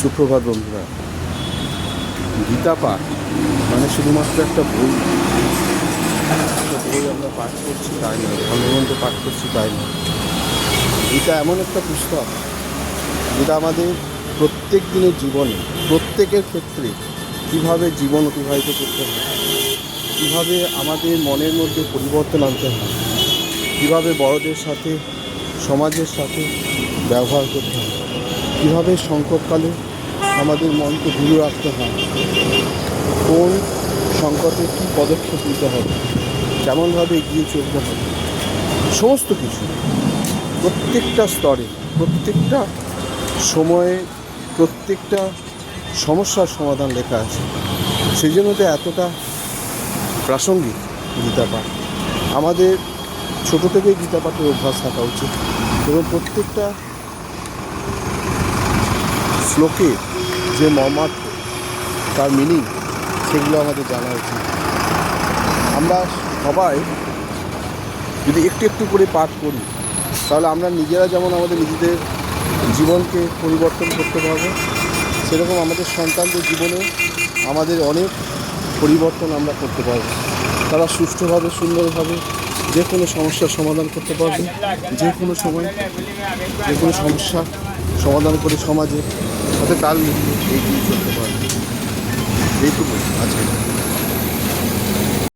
সুপ্রভাত বন্ধুরা। গীতা পাঠ মানে শুধুমাত্র একটা বই, আমরা পাঠ করছি তাই নয়, ধর্মগ্রন্থ পাঠ করছি তাই নয়। গীতা এমন একটা পুস্তক যেটা আমাদের প্রত্যেক দিনের জীবনে, প্রত্যেকের ক্ষেত্রে কীভাবে জীবন অতিবাহিত করতে হয়, কীভাবে আমাদের মনের মধ্যে পরিবর্তন আনতে হয়, কীভাবে বড়দের সাথে, সমাজের সাথে ব্যবহার করতে হয়, কীভাবে সংকটকালে আমাদের মনকে দূরে রাখতে হয়, কোন সংকটে কী পদক্ষেপ নিতে হবে, কেমনভাবে এগিয়ে চলতে হবে, সমস্ত কিছু প্রত্যেকটা স্তরে, প্রত্যেকটা সময়ে, প্রত্যেকটা সমস্যার সমাধান লেখা আছে। সেই জন্য তো এতটা প্রাসঙ্গিক গীতা পাঠ। আমাদের ছোটো থেকেই গীতা পাঠের অভ্যাস থাকা উচিত এবং প্রত্যেকটা শ্লোকে যে মর্মার্থ, তার মিনিং, সেগুলো আমাদের জানা উচিত। আমরা সবাই যদি একটু একটু করে পাঠ করি, তাহলে আমরা নিজেরা যেমন আমাদের নিজেদের জীবনকে পরিবর্তন করতে পারবো, সেরকম আমাদের সন্তানদের জীবনে আমাদের অনেক পরিবর্তন আমরা করতে পারবো। তারা সুষ্ঠুভাবে, সুন্দরভাবে যে কোনো সমস্যার সমাধান করতে পারবে, যে কোনো সময় যে কোনো সমস্যা সমাধান করে সমাজে সাথে তাল মিলিয়ে এগিয়ে চলতে পারবে। এইটুকু আজকে।